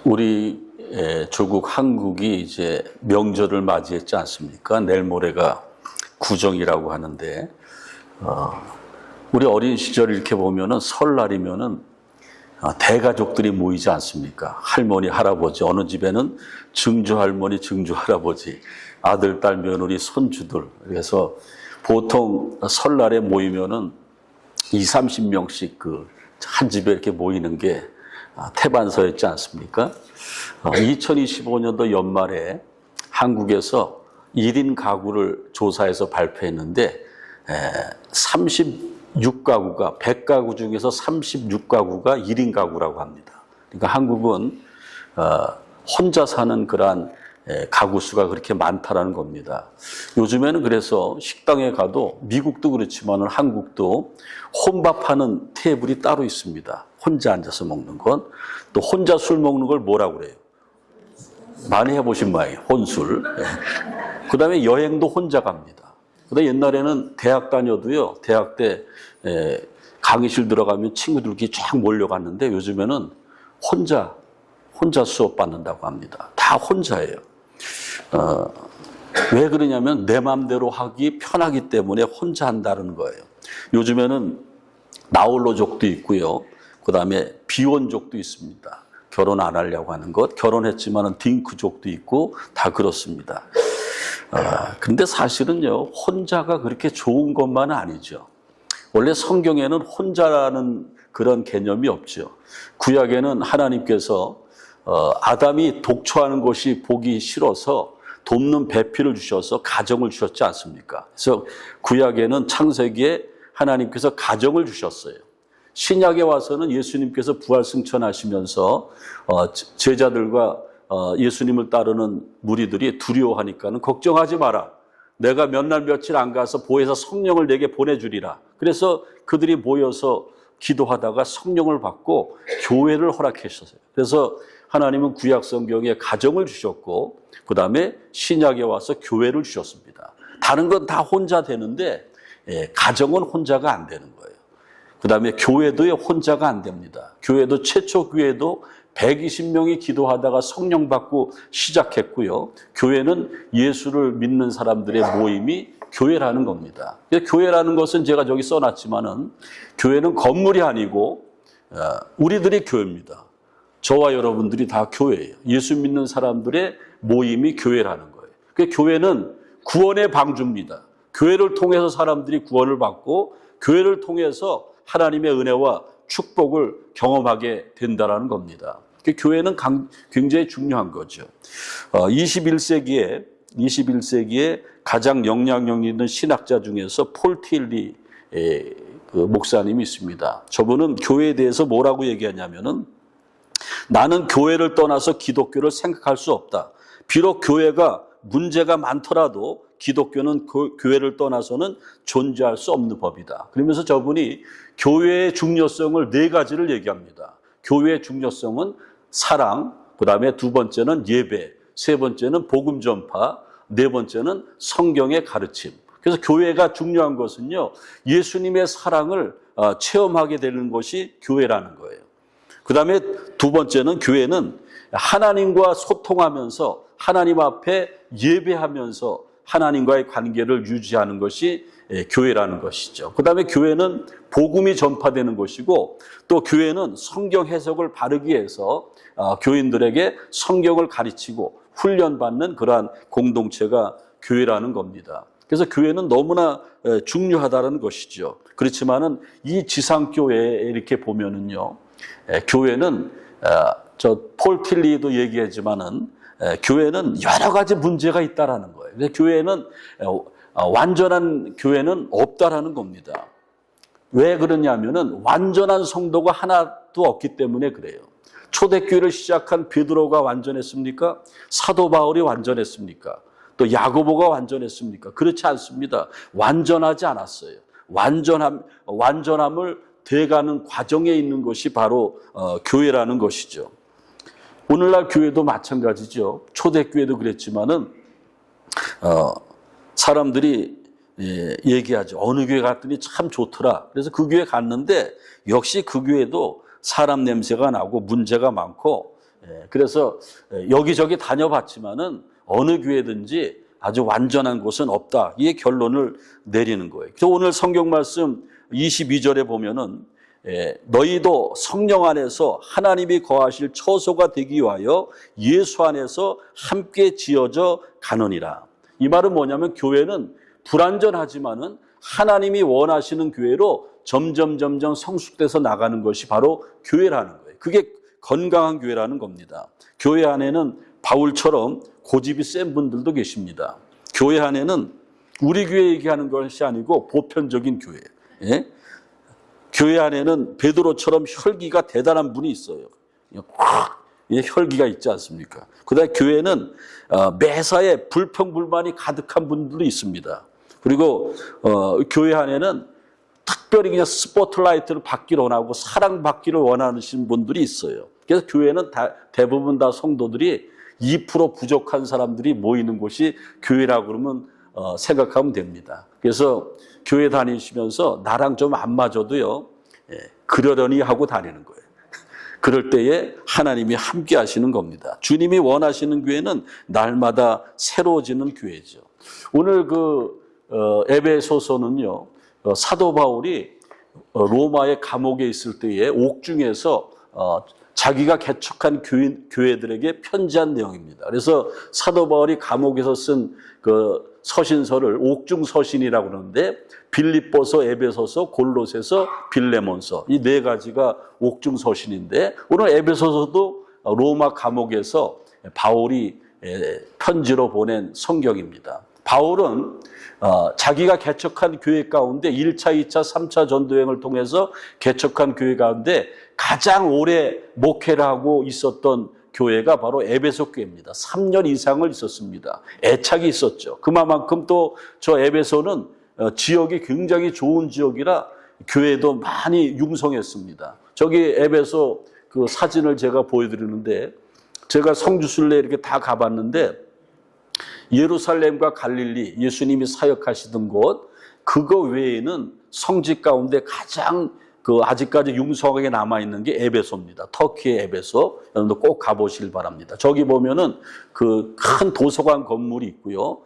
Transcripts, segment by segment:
우리 조국 한국이 이제 명절을 맞이했지 않습니까? 내일 모레가 구정이라고 하는데, 우리 어린 시절 이렇게 보면은 설날이면은 대가족들이 모이지 않습니까? 할머니, 할아버지, 어느 집에는 증조 할머니, 증조 할아버지, 아들, 딸, 며느리, 손주들. 그래서 보통 설날에 모이면은 20-30명씩 한 집에 이렇게 모이는 게 태반서였지 않습니까? 2025년도 연말에 한국에서 1인 가구를 조사해서 발표했는데 36가구가 100가구 중에서 36가구가 1인 가구라고 합니다. 그러니까 한국은 혼자 사는 그러한 가구 수가 그렇게 많다라는 겁니다. 요즘에는 그래서 식당에 가도 미국도 그렇지만 한국도 혼밥하는 테이블이 따로 있습니다. 혼자 앉아서 먹는 건. 또 혼자 술 먹는 걸 뭐라고 그래요? 많이 해보신 모양이에요. 혼술. 그 다음에 여행도 혼자 갑니다. 그다음에 옛날에는 대학 다녀도요. 대학 때 강의실 들어가면 친구들끼리 쫙 몰려갔는데 요즘에는 혼자 수업 받는다고 합니다. 다 혼자예요. 왜 그러냐면 내 마음대로 하기 편하기 때문에 혼자 한다는 거예요. 요즘에는 나홀로족도 있고요. 그 다음에 비혼족도 있습니다. 결혼 안 하려고 하는 것, 결혼했지만은 딩크족도 있고 다 그렇습니다. 근데 사실은요, 혼자가 그렇게 좋은 것만은 아니죠. 원래 성경에는 혼자라는 그런 개념이 없죠. 구약에는 하나님께서 아담이 독초하는 것이 보기 싫어서 돕는 배필을 주셔서 가정을 주셨지 않습니까? 그래서 구약에는 창세기에 하나님께서 가정을 주셨어요. 신약에 와서는 예수님께서 부활승천하시면서 제자들과 예수님을 따르는 무리들이 두려워하니까는 걱정하지 마라. 내가 몇 날 며칠 안 가서 보혜사 성령을 내게 보내주리라. 그래서 그들이 모여서 기도하다가 성령을 받고 교회를 허락하셨어요. 그래서 하나님은 구약 성경에 가정을 주셨고 그 다음에 신약에 와서 교회를 주셨습니다. 다른 건 다 혼자 되는데 가정은 혼자가 안 되는 거예요. 그 다음에 교회도 혼자가 안 됩니다. 교회도 최초 교회도 120명이 기도하다가 성령 받고 시작했고요. 교회는 예수를 믿는 사람들의 모임이 교회라는 겁니다. 교회라는 것은 제가 저기 써놨지만은 교회는 건물이 아니고 우리들이 교회입니다. 저와 여러분들이 다 교회예요. 예수 믿는 사람들의 모임이 교회라는 거예요. 교회는 구원의 방주입니다. 교회를 통해서 사람들이 구원을 받고 교회를 통해서 하나님의 은혜와 축복을 경험하게 된다는 겁니다. 교회는 굉장히 중요한 거죠. 21세기에 가장 영향력 있는 신학자 중에서 폴 틸리 목사님이 있습니다. 저분은 교회에 대해서 뭐라고 얘기하냐면은 나는 교회를 떠나서 기독교를 생각할 수 없다. 비록 교회가 문제가 많더라도 기독교는 교회를 떠나서는 존재할 수 없는 법이다. 그러면서 저분이 교회의 중요성을 4가지를 얘기합니다. 교회의 중요성은 사랑, 그 다음에 2번째는 예배, 3번째는 복음 전파, 4번째는 성경의 가르침. 그래서 교회가 중요한 것은요, 예수님의 사랑을 체험하게 되는 것이 교회라는 거예요. 그 다음에 2번째는 교회는 하나님과 소통하면서 하나님 앞에 예배하면서 하나님과의 관계를 유지하는 것이 교회라는 것이죠. 그 다음에 교회는 복음이 전파되는 것이고 또 교회는 성경 해석을 바르게 해서 교인들에게 성경을 가르치고 훈련받는 그러한 공동체가 교회라는 겁니다. 그래서 교회는 너무나 중요하다는 것이죠. 그렇지만은 이 지상교회에 이렇게 보면은요, 교회는 폴 틸리도 얘기하지만은 교회는 여러 가지 문제가 있다라는 거예요. 교회는 완전한 교회는 없다라는 겁니다. 왜 그러냐면은 완전한 성도가 하나도 없기 때문에 그래요. 초대교회를 시작한 베드로가 완전했습니까? 사도 바울이 완전했습니까? 또 야고보가 완전했습니까? 그렇지 않습니다. 완전하지 않았어요. 완전함을 돼가는 과정에 있는 것이 바로 교회라는 것이죠. 오늘날 교회도 마찬가지죠. 초대교회도 그랬지만은 사람들이 얘기하죠. 어느 교회 갔더니 참 좋더라. 그래서 그 교회 갔는데 역시 그 교회도 사람 냄새가 나고 문제가 많고 그래서 여기저기 다녀봤지만은 어느 교회든지 아주 완전한 곳은 없다. 이게 결론을 내리는 거예요. 그래서 오늘 성경 말씀 22절에 보면은 너희도 성령 안에서 하나님이 거하실 처소가 되기 위하여 예수 안에서 함께 지어져 가느니라. 이 말은 뭐냐면 교회는 불완전하지만은 하나님이 원하시는 교회로 점점 성숙돼서 나가는 것이 바로 교회라는 거예요. 그게 건강한 교회라는 겁니다. 교회 안에는 바울처럼 고집이 센 분들도 계십니다. 교회 안에는 우리 교회 얘기하는 것이 아니고 보편적인 교회. 교회 안에는 베드로처럼 혈기가 대단한 분이 있어요. 혈기가 있지 않습니까? 그다음에 교회는 매사에 불평불만이 가득한 분들도 있습니다. 그리고 교회 안에는 특별히 그냥 스포트라이트를 받기를 원하고 사랑받기를 원하시는 분들이 있어요. 그래서 교회는 대부분 다 성도들이 2% 부족한 사람들이 모이는 곳이 교회라고 그러면 생각하면 됩니다. 그래서 교회 다니시면서 나랑 좀 안 맞아도요, 그러려니 하고 다니는 거예요. 그럴 때에 하나님이 함께 하시는 겁니다. 주님이 원하시는 교회는 날마다 새로워지는 교회죠. 오늘 에베소서는요, 사도 바울이 로마의 감옥에 있을 때에 옥중에서 자기가 개척한 교회들에게 편지한 내용입니다. 그래서 사도 바울이 감옥에서 쓴 그 서신서를 옥중 서신이라고 그러는데 빌립보서, 에베소서, 골로새서, 빌레몬서 이 네 가지가 옥중 서신인데 오늘 에베소서도 로마 감옥에서 바울이 편지로 보낸 성경입니다. 바울은 자기가 개척한 교회 가운데 1차, 2차, 3차 전도여행을 통해서 개척한 교회 가운데 가장 오래 목회를 하고 있었던 교회가 바로 에베소 교회입니다. 3년 이상을 있었습니다. 애착이 있었죠. 그만큼 또 저 에베소는 지역이 굉장히 좋은 지역이라 교회도 많이 융성했습니다. 저기 에베소 그 사진을 제가 보여드리는데 제가 성지순례 이렇게 다 가봤는데 예루살렘과 갈릴리 예수님이 사역하시던 곳 그거 외에는 성지 가운데 가장 아직까지 융성하게 남아있는 게 에베소입니다. 터키의 에베소. 여러분들 꼭 가보시길 바랍니다. 저기 보면은 그 큰 도서관 건물이 있고요.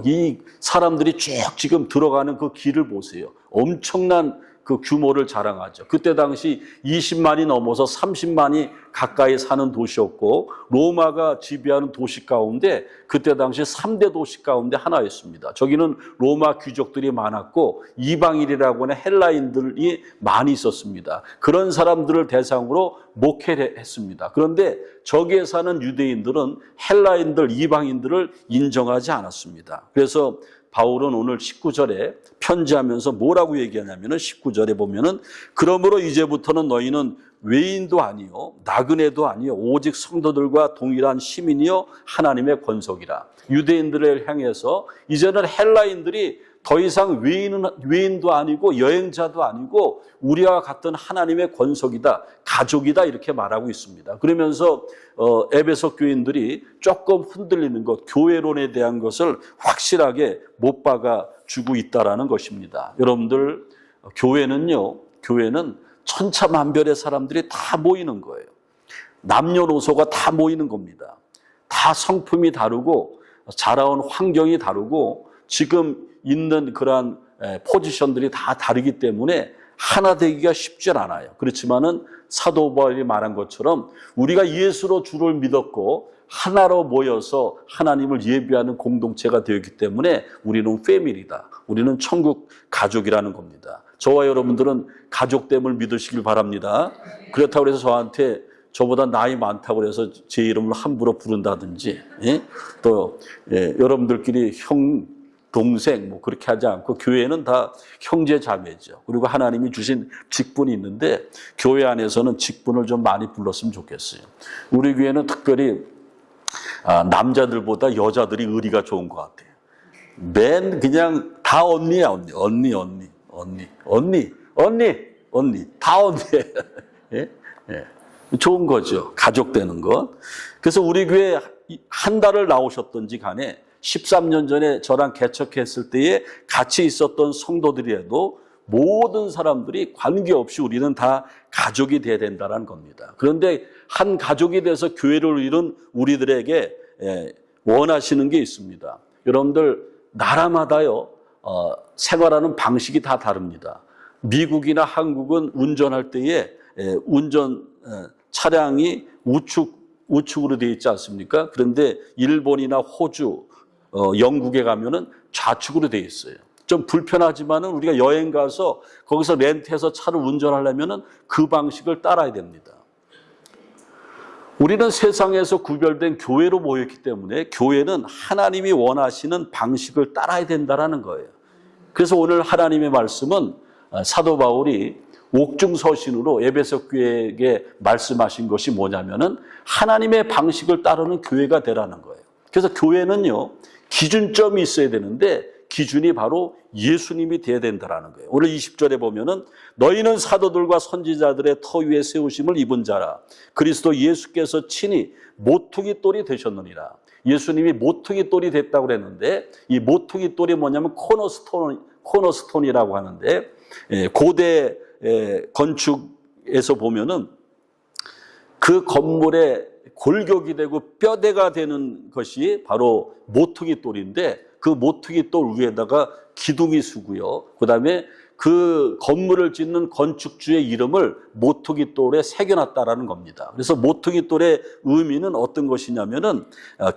이 사람들이 쭉 지금 들어가는 그 길을 보세요. 엄청난 그 규모를 자랑하죠. 그때 당시 20만이 넘어서 30만이 가까이 사는 도시였고 로마가 지배하는 도시 가운데 그때 당시 3대 도시 가운데 하나였습니다. 저기는 로마 귀족들이 많았고 이방인이라고 하는 헬라인들이 많이 있었습니다. 그런 사람들을 대상으로 목회를 했습니다. 그런데 저기에 사는 유대인들은 헬라인들, 이방인들을 인정하지 않았습니다. 그래서 바울은 오늘 19절에 편지하면서 뭐라고 얘기하냐면은 19절에 보면은 그러므로 이제부터는 너희는 외인도 아니요 나그네도 아니요 오직 성도들과 동일한 시민이요 하나님의 권속이라. 유대인들을 향해서 이제는 헬라인들이 더 이상 외인도 아니고 여행자도 아니고 우리와 같은 하나님의 권속이다, 가족이다 이렇게 말하고 있습니다. 그러면서 에베소 교인들이 조금 흔들리는 것, 교회론에 대한 것을 확실하게 못 박아주고 있다라는 것입니다. 여러분들 교회는 천차만별의 사람들이 다 모이는 거예요. 남녀노소가 다 모이는 겁니다. 다 성품이 다르고 자라온 환경이 다르고 지금 있는 그러한 포지션들이 다 다르기 때문에 하나 되기가 쉽지 않아요. 그렇지만은 사도 바울이 말한 것처럼 우리가 예수로 주를 믿었고 하나로 모여서 하나님을 예비하는 공동체가 되었기 때문에 우리는 패밀리다. 우리는 천국 가족이라는 겁니다. 저와 여러분들은 가족됨을 믿으시길 바랍니다. 그렇다고 해서 저한테 저보다 나이 많다고 해서 제 이름을 함부로 부른다든지 또 여러분들끼리 형, 동생 그렇게 하지 않고 교회는 다 형제 자매죠. 그리고 하나님이 주신 직분이 있는데 교회 안에서는 직분을 좀 많이 불렀으면 좋겠어요. 우리 교회는 특별히 남자들보다 여자들이 의리가 좋은 것 같아요. 맨 그냥 다 언니야 언니 다 언니예요. 예? 좋은 거죠. 가족 되는 것. 그래서 우리 교회 한 달을 나오셨던지 간에 13년 전에 저랑 개척했을 때에 같이 있었던 성도들이라도 모든 사람들이 관계없이 우리는 다 가족이 돼야 된다는 겁니다. 그런데 한 가족이 돼서 교회를 이룬 우리들에게 원하시는 게 있습니다. 여러분들 나라마다요 생활하는 방식이 다 다릅니다. 미국이나 한국은 운전할 때에 운전 차량이 우측으로 되어 있지 않습니까? 그런데 일본이나 호주, 영국에 가면은 좌측으로 되어 있어요. 좀 불편하지만은 우리가 여행 가서 거기서 렌트해서 차를 운전하려면은 그 방식을 따라야 됩니다. 우리는 세상에서 구별된 교회로 모였기 때문에 교회는 하나님이 원하시는 방식을 따라야 된다는 거예요. 그래서 오늘 하나님의 말씀은 사도 바울이 옥중서신으로 에베소 교회에게 말씀하신 것이 뭐냐면은 하나님의 방식을 따르는 교회가 되라는 거예요. 그래서 교회는요 기준점이 있어야 되는데 기준이 바로 예수님이 되어야 된다는 거예요. 오늘 20절에 보면은 너희는 사도들과 선지자들의 터 위에 세우심을 입은 자라. 그리스도 예수께서 친히 모퉁이 돌이 되셨느니라. 예수님이 모퉁이 돌이 됐다고 그랬는데 이 모퉁이 돌이 뭐냐면 코너스톤이라고 하는데 고대 건축에서 보면은 그 건물의 골격이 되고 뼈대가 되는 것이 바로 모퉁이 돌인데 그 모퉁이 돌 위에다가 기둥이 서고요. 그다음에 그 건물을 짓는 건축주의 이름을 모퉁이 돌에 새겨놨다라는 겁니다. 그래서 모퉁이 돌의 의미는 어떤 것이냐면은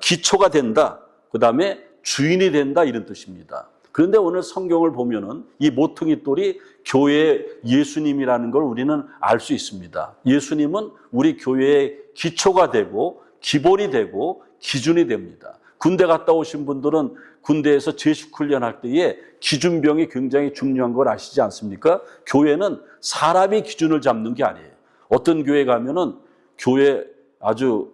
기초가 된다. 그다음에 주인이 된다 이런 뜻입니다. 그런데 오늘 성경을 보면은 이 모퉁이 돌이 교회의 예수님이라는 걸 우리는 알 수 있습니다. 예수님은 우리 교회의 기초가 되고 기본이 되고 기준이 됩니다. 군대 갔다 오신 분들은 군대에서 제식 훈련할 때에 기준병이 굉장히 중요한 걸 아시지 않습니까? 교회는 사람이 기준을 잡는 게 아니에요. 어떤 교회 가면은 교회 아주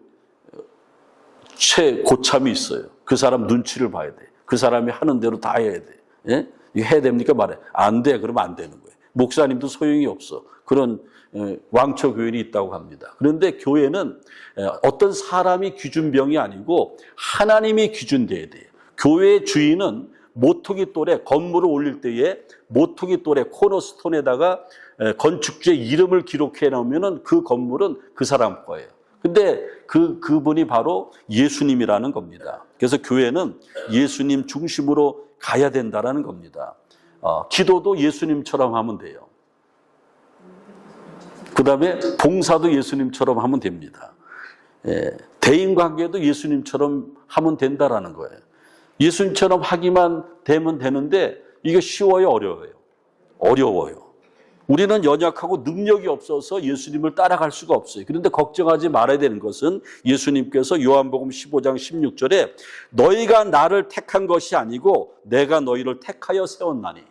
최고참이 있어요. 그 사람 눈치를 봐야 돼. 그 사람이 하는 대로 다 해야 돼. 예? 이거 해야 됩니까? 말해. 안 돼. 그러면 안 되는 거예요. 목사님도 소용이 없어. 그런 왕초 교인이 있다고 합니다. 그런데 교회는 어떤 사람이 기준병이 아니고 하나님이 기준돼야 돼요. 교회의 주인은 모퉁이 돌에 건물을 올릴 때에 모퉁이 돌에 코너스톤에다가 건축주의 이름을 기록해 놓으면은 그 건물은 그 사람 거예요. 근데 그분이 바로 예수님이라는 겁니다. 그래서 교회는 예수님 중심으로 가야 된다라는 겁니다. 기도도 예수님처럼 하면 돼요. 그 다음에 봉사도 예수님처럼 하면 됩니다. 대인관계도 예수님처럼 하면 된다라는 거예요. 예수님처럼 하기만 되면 되는데 이게 쉬워요, 어려워요? 어려워요. 우리는 연약하고 능력이 없어서 예수님을 따라갈 수가 없어요. 그런데 걱정하지 말아야 되는 것은 예수님께서 요한복음 15장 16절에 너희가 나를 택한 것이 아니고 내가 너희를 택하여 세웠나니.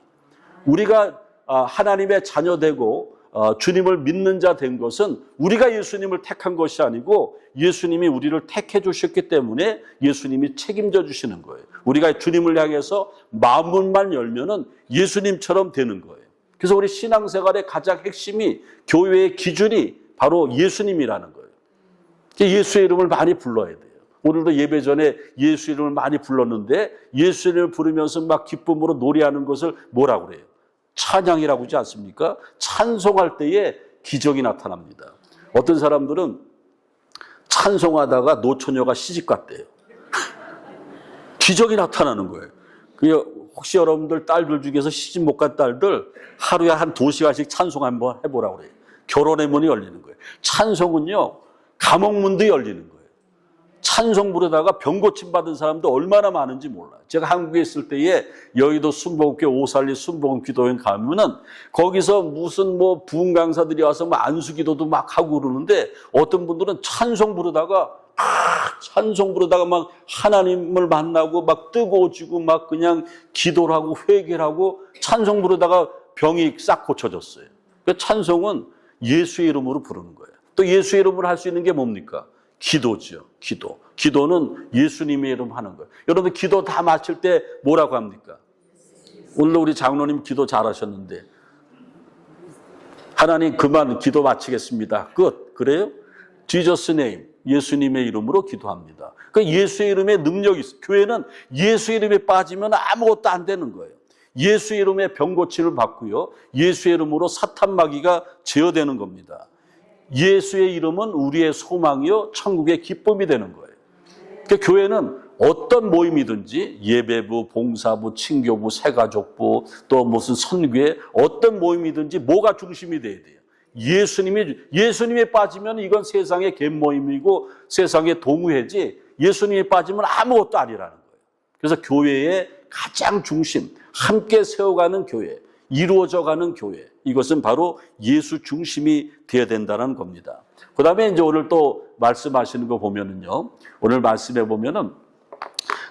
우리가 하나님의 자녀되고 주님을 믿는 자 된 것은 우리가 예수님을 택한 것이 아니고 예수님이 우리를 택해 주셨기 때문에 예수님이 책임져 주시는 거예요. 우리가 주님을 향해서 마음만 열면은 예수님처럼 되는 거예요. 그래서 우리 신앙생활의 가장 핵심이 교회의 기준이 바로 예수님이라는 거예요. 예수의 이름을 많이 불러야 돼요. 오늘도 예배 전에 예수 이름을 많이 불렀는데 예수 이름을 부르면서 막 기쁨으로 노래하는 것을 뭐라고 그래요? 찬양이라고 하지 않습니까? 찬송할 때에 기적이 나타납니다. 어떤 사람들은 찬송하다가 노처녀가 시집갔대요. 기적이 나타나는 거예요. 혹시 여러분들 딸들 중에서 시집 못 간 딸들 하루에 한 2시간씩 찬송 한번 해보라고 그래요. 결혼의 문이 열리는 거예요. 찬송은요, 감옥문도 열리는 거예요. 찬송 부르다가 병 고침 받은 사람도 얼마나 많은지 몰라요. 제가 한국에 있을 때에 여의도 순복음교회 오살리 순복음 기도회 가면은 거기서 무슨 부흥 강사들이 와서 안수 기도도 막 하고 그러는데 어떤 분들은 찬송 부르다가 막 하나님을 만나고 막 뜨거워지고 막 그냥 기도를 하고 회개를 하고 찬송 부르다가 병이 싹 고쳐졌어요. 그 찬송은 예수의 이름으로 부르는 거예요. 또 예수의 이름으로 할 수 있는 게 뭡니까? 기도죠. 기도. 기도는 예수님의 이름 하는 거예요. 여러분 기도 다 마칠 때 뭐라고 합니까? 오늘 우리 장로님 기도 잘하셨는데 하나님 그만 기도 마치겠습니다. 끝. 그래요? Jesus name. 예수님의 이름으로 기도합니다. 그 예수의 이름에 능력이 있어요. 교회는 예수의 이름에 빠지면 아무것도 안 되는 거예요. 예수의 이름에 병 고침을 받고요. 예수의 이름으로 사탄 마귀가 제어되는 겁니다. 예수의 이름은 우리의 소망이요 천국의 기쁨이 되는 거예요. 그러니까 교회는 어떤 모임이든지 예배부, 봉사부, 친교부, 새가족부, 또 무슨 선교회 어떤 모임이든지 뭐가 중심이 돼야 돼요. 예수님이 빠지면 이건 세상의 갯모임이고 세상의 동우회지 예수님이 빠지면 아무것도 아니라는 거예요. 그래서 교회의 가장 중심, 함께 세워가는 교회, 이루어져가는 교회, 이것은 바로 예수 중심이 되어야 된다는 겁니다. 그 다음에 이제 오늘 또 말씀하시는 거 보면은요, 오늘 말씀해 보면은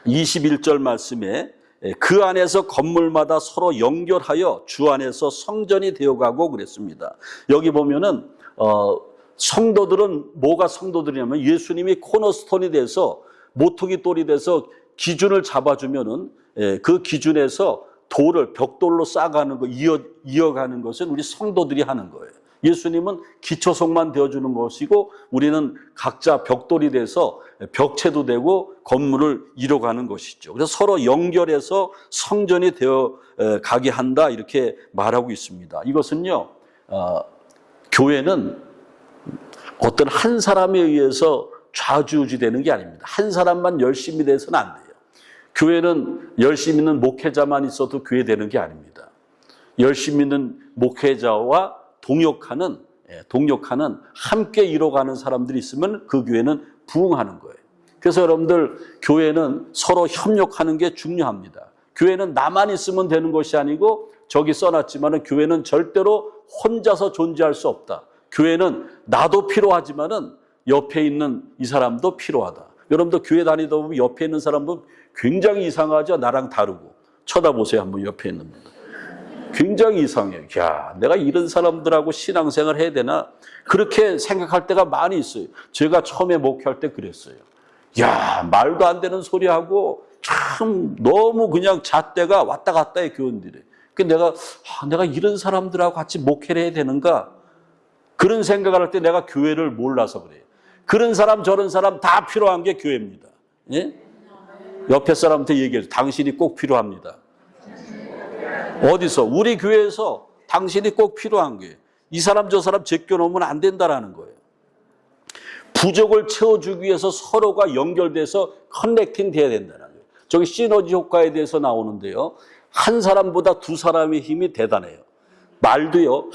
21절 말씀에 그 안에서 건물마다 서로 연결하여 주 안에서 성전이 되어가고 그랬습니다. 여기 보면은 성도들은 뭐가 성도들이냐면 예수님이 코너스톤이 돼서 모퉁이 돌이 돼서 기준을 잡아주면은 그 기준에서 돌을 벽돌로 쌓아가는 거 이어가는 것은 우리 성도들이 하는 거예요. 예수님은 기초석만 되어주는 것이고 우리는 각자 벽돌이 돼서 벽체도 되고 건물을 이뤄가는 것이죠. 그래서 서로 연결해서 성전이 되어 가게 한다 이렇게 말하고 있습니다. 이것은요, 교회는 어떤 한 사람에 의해서 좌지우지되는 게 아닙니다. 한 사람만 열심히 돼서는 안 돼요. 교회는 열심히 있는 목회자만 있어도 교회 되는 게 아닙니다. 열심히 있는 목회자와 동역하는 함께 이뤄가는 사람들이 있으면 그 교회는 부흥하는 거예요. 그래서 여러분들 교회는 서로 협력하는 게 중요합니다. 교회는 나만 있으면 되는 것이 아니고 저기 써놨지만은 교회는 절대로 혼자서 존재할 수 없다. 교회는 나도 필요하지만은 옆에 있는 이 사람도 필요하다. 여러분들 교회 다니다 보면 옆에 있는 사람도 굉장히 이상하죠? 나랑 다르고. 쳐다보세요, 한번 옆에 있는 분. 굉장히 이상해요. 야, 내가 이런 사람들하고 신앙생활 해야 되나? 그렇게 생각할 때가 많이 있어요. 제가 처음에 목회할 때 그랬어요. 야, 말도 안 되는 소리하고 참 너무 그냥 잣대가 왔다 갔다 해, 교원들이. 그래서 내가 이런 사람들하고 같이 목회를 해야 되는가? 그런 생각을 할 때 내가 교회를 몰라서 그래요. 그런 사람 저런 사람 다 필요한 게 교회입니다. 예? 옆에 사람한테 얘기해줘. 당신이 꼭 필요합니다. 어디서? 우리 교회에서 당신이 꼭 필요한 거예요. 이 사람 저 사람 제껴놓으면 안 된다라는 거예요. 부족을 채워주기 위해서 서로가 연결돼서 커넥팅 돼야 된다는 거예요. 저기 시너지 효과에 대해서 나오는데요. 한 사람보다 두 사람의 힘이 대단해요. 말도요.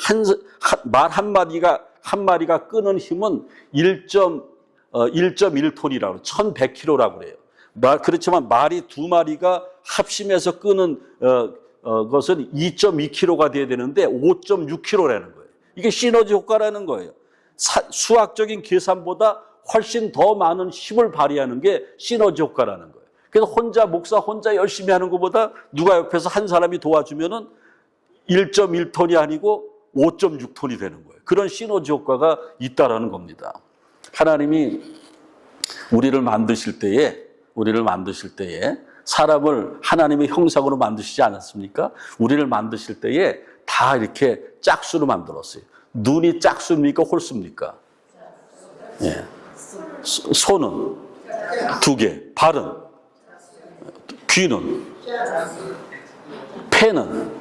말 한마디가 끄는 힘은 1.1톤이라고 1100kg라고 그래요. 그렇지만 말이 두 마리가 합심해서 끄는 것은 2.2kg가 돼야 되는데 5.6kg라는 거예요. 이게 시너지 효과라는 거예요. 수학적인 계산보다 훨씬 더 많은 힘을 발휘하는 게 시너지 효과라는 거예요. 그래서 목사 혼자 열심히 하는 것보다 누가 옆에서 한 사람이 도와주면은 1.1톤이 아니고 5.6톤이 되는 거예요. 그런 시너지 효과가 있다라는 겁니다. 하나님이 우리를 만드실 때에 사람을 하나님의 형상으로 만드시지 않았습니까? 우리를 만드실 때에 다 이렇게 짝수로 만들었어요. 눈이 짝수입니까? 홀수입니까? 예. 손은 2개, 발은, 귀는, 폐는,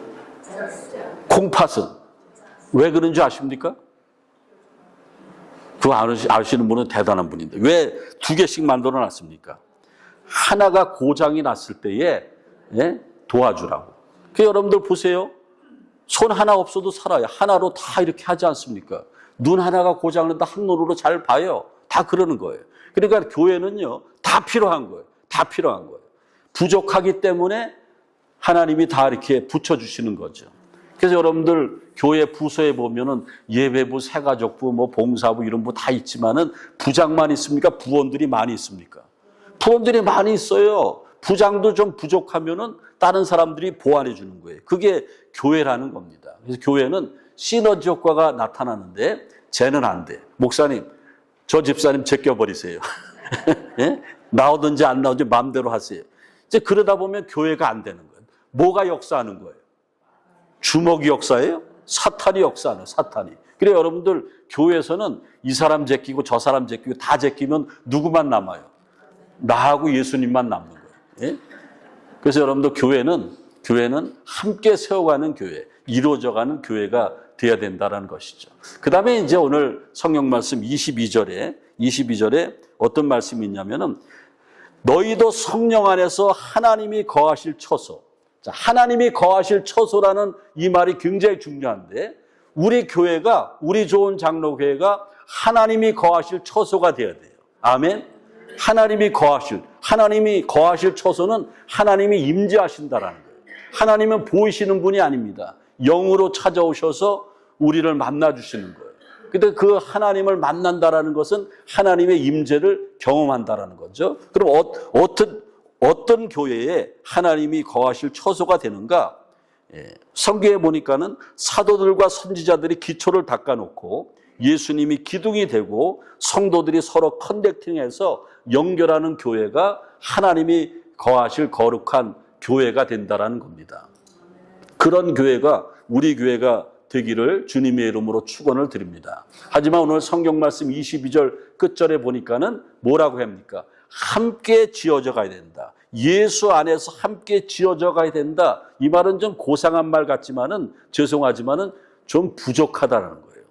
콩팥은 왜 그런지 아십니까? 그거 아시는 분은 대단한 분인데 왜 2개씩 만들어 놨습니까? 하나가 고장이 났을 때에 도와주라고. 그 여러분들 보세요. 손 하나 없어도 살아요. 하나로 다 이렇게 하지 않습니까? 눈 하나가 고장난다 한 눈으로 잘 봐요. 다 그러는 거예요. 그러니까 교회는요. 다 필요한 거예요. 다 필요한 거예요. 부족하기 때문에 하나님이 다 이렇게 붙여주시는 거죠. 그래서 여러분들 교회 부서에 보면은 예배부, 새가족부, 봉사부 이런 부 다 있지만은 부장만 있습니까? 부원들이 많이 있습니까? 부원들이 많이 있어요. 부장도 좀 부족하면은 다른 사람들이 보완해 주는 거예요. 그게 교회라는 겁니다. 그래서 교회는 시너지 효과가 나타나는데 쟤는 안 돼. 목사님, 저 집사님 제껴버리세요. 예? 나오든지 안 나오든지 마음대로 하세요. 이제 그러다 보면 교회가 안 되는 거예요. 뭐가 역사하는 거예요? 주먹이 역사예요? 사탄이 역사하는 사탄이. 그래 여러분들 교회에서는 이 사람 제끼고 저 사람 제끼고 다 제끼면 누구만 남아요? 나하고 예수님만 남는 거예요. 예? 그래서 여러분들 교회는 교회는 함께 세워가는 교회, 이루어져가는 교회가 되어야 된다는 것이죠. 그 다음에 이제 오늘 성경 말씀 22절에 어떤 말씀이 있냐면은 너희도 성령 안에서 하나님이 거하실 처소. 자, 하나님이 거하실 처소라는 이 말이 굉장히 중요한데 우리 교회가, 우리 좋은 장로교회가 하나님이 거하실 처소가 되어야 돼요. 아멘. 하나님이 거하실 처소는 하나님이 임재하신다라는 거예요. 하나님은 보이시는 분이 아닙니다. 영으로 찾아오셔서 우리를 만나주시는 거예요. 근데 그 하나님을 만난다라는 것은 하나님의 임재를 경험한다라는 거죠. 그럼 어떤 교회에 하나님이 거하실 처소가 되는가? 성경에 보니까는 사도들과 선지자들이 기초를 닦아놓고 예수님이 기둥이 되고 성도들이 서로 커넥팅해서 연결하는 교회가 하나님이 거하실 거룩한 교회가 된다라는 겁니다. 그런 교회가 우리 교회가 되기를 주님의 이름으로 축원을 드립니다. 하지만 오늘 성경 말씀 22절 끝절에 보니까는 뭐라고 합니까? 함께 지어져 가야 된다. 예수 안에서 함께 지어져 가야 된다. 이 말은 좀 고상한 말 같지만은 죄송하지만은 좀 부족하다는 거예요.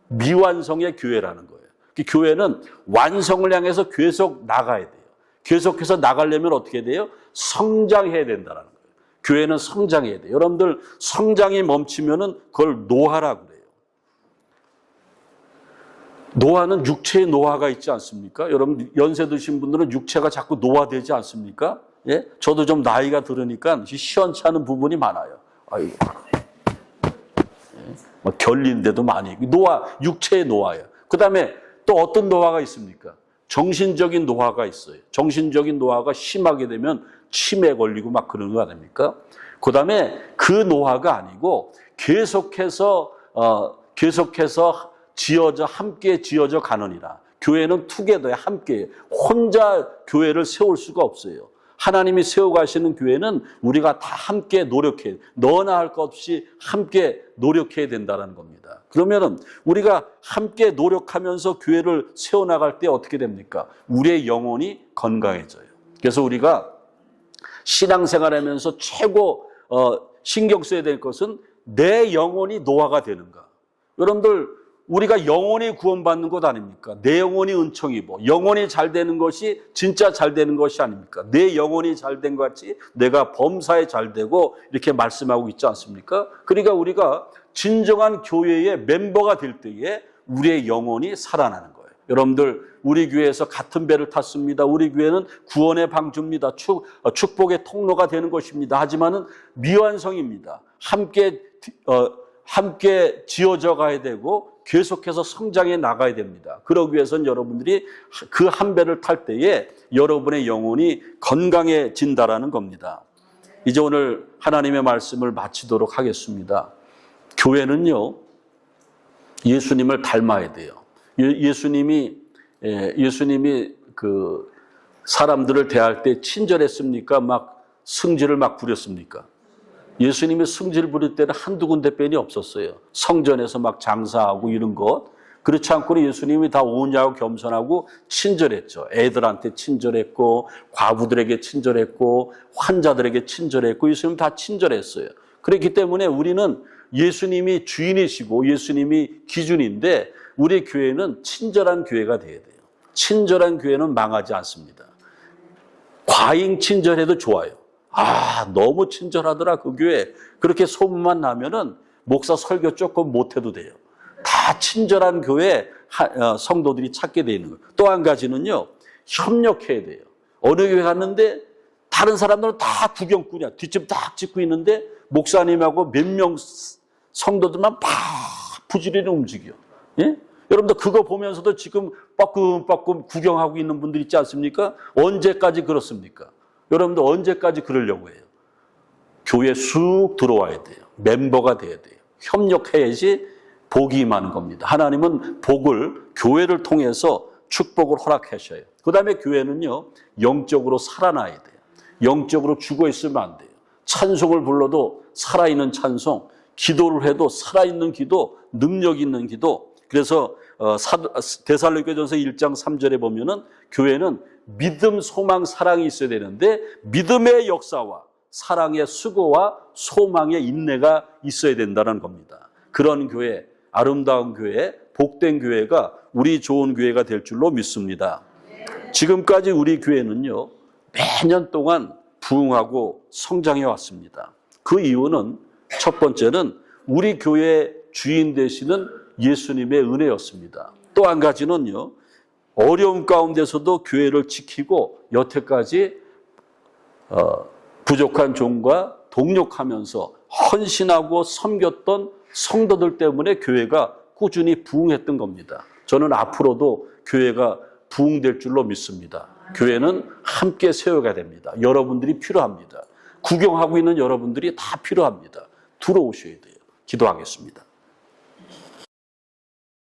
미완성의 교회라는 거예요. 교회는 완성을 향해서 계속 나가야 돼요. 계속해서 나가려면 어떻게 돼요? 성장해야 된다는 거예요. 교회는 성장해야 돼요. 여러분들 성장이 멈추면은 그걸 노화라고 그래요. 노화는 육체의 노화가 있지 않습니까? 여러분 연세 드신 분들은 육체가 자꾸 노화되지 않습니까? 예? 저도 좀 나이가 들으니까 시원찮은 부분이 많아요. 아이고. 예? 결린데도 많이. 육체의 노화예요. 그 다음에 또 어떤 노화가 있습니까? 정신적인 노화가 있어요. 정신적인 노화가 심하게 되면 치매에 걸리고 막 그런 거 아닙니까? 그 다음에 그 노화가 아니고 계속해서 함께 지어져 가느니라. 교회는 투게더에 함께, 혼자 교회를 세울 수가 없어요. 하나님이 세워가시는 교회는 우리가 다 함께 노력해, 너나 할 것 없이 함께 노력해야 된다는 겁니다. 그러면은 우리가 함께 노력하면서 교회를 세워나갈 때 어떻게 됩니까? 우리의 영혼이 건강해져요. 그래서 우리가 신앙생활하면서 최고 신경 써야 될 것은 내 영혼이 노화가 되는가. 여러분들 우리가 영혼이 구원받는 것 아닙니까? 내 영혼이 은총이 영혼이 잘 되는 것이 진짜 잘 되는 것이 아닙니까? 내 영혼이 잘 된 것 같이 내가 범사에 잘 되고 이렇게 말씀하고 있지 않습니까? 그러니까 우리가 진정한 교회의 멤버가 될 때에 우리의 영혼이 살아나는 거예요. 여러분들 우리 교회에서 같은 배를 탔습니다. 우리 교회는 구원의 방주입니다. 축복의 통로가 되는 것입니다. 하지만은 미완성입니다. 함께 지어져 가야 되고 계속해서 성장해 나가야 됩니다. 그러기 위해서는 여러분들이 그 한 배를 탈 때에 여러분의 영혼이 건강해진다라는 겁니다. 이제 오늘 하나님의 말씀을 마치도록 하겠습니다. 교회는요, 예수님을 닮아야 돼요. 예수님이 그 사람들을 대할 때 친절했습니까? 막 승질을 막 부렸습니까? 예수님이 승질 부릴 때는 한두 군데 뺀이 없었어요. 성전에서 막 장사하고 이런 것. 그렇지 않고는 예수님이 다 온유하고 겸손하고 친절했죠. 애들한테 친절했고, 과부들에게 친절했고, 환자들에게 친절했고, 예수님 다 친절했어요. 그렇기 때문에 우리는 예수님이 주인이시고 예수님이 기준인데 우리 교회는 친절한 교회가 돼야 돼요. 친절한 교회는 망하지 않습니다. 과잉 친절해도 좋아요. 너무 친절하더라 그 교회. 그렇게 소문만 나면은 목사 설교 조금 못해도 돼요. 다 친절한 교회 성도들이 찾게 되는 거예요. 또 한 가지는요, 협력해야 돼요. 어느 교회 갔는데 다른 사람들은 다 구경꾼이야. 뒷집 딱 짓고 있는데 목사님하고 몇 명 성도들만 막 부지런히 움직여. 예? 여러분들 그거 보면서도 지금 빠끔빠끔 구경하고 있는 분들 있지 않습니까? 언제까지 그렇습니까? 여러분들 언제까지 그러려고 해요? 교회에 쑥 들어와야 돼요. 멤버가 돼야 돼요. 협력해야지 복이 임하는 겁니다. 하나님은 복을 교회를 통해서 축복을 허락하셔요. 그 다음에 교회는요, 영적으로 살아나야 돼요. 영적으로 죽어 있으면 안 돼요. 찬송을 불러도 살아있는 찬송, 기도를 해도 살아있는 기도, 능력 있는 기도. 그래서 데살로니가전서 1장 3절에 보면은 교회는 믿음, 소망, 사랑이 있어야 되는데 믿음의 역사와 사랑의 수고와 소망의 인내가 있어야 된다는 겁니다. 그런 교회, 아름다운 교회, 복된 교회가 우리 좋은 교회가 될 줄로 믿습니다. 지금까지 우리 교회는요, 매년 동안 부흥하고 성장해 왔습니다. 그 이유는 첫 번째는 우리 교회의 주인 되시는 예수님의 은혜였습니다. 또 한 가지는요, 어려움 가운데서도 교회를 지키고 여태까지 부족한 종과 동력하면서 헌신하고 섬겼던 성도들 때문에 교회가 꾸준히 부흥했던 겁니다. 저는 앞으로도 교회가 부흥될 줄로 믿습니다. 교회는 함께 세워가야 됩니다. 여러분들이 필요합니다. 구경하고 있는 여러분들이 다 필요합니다. 들어오셔야 돼요. 기도하겠습니다.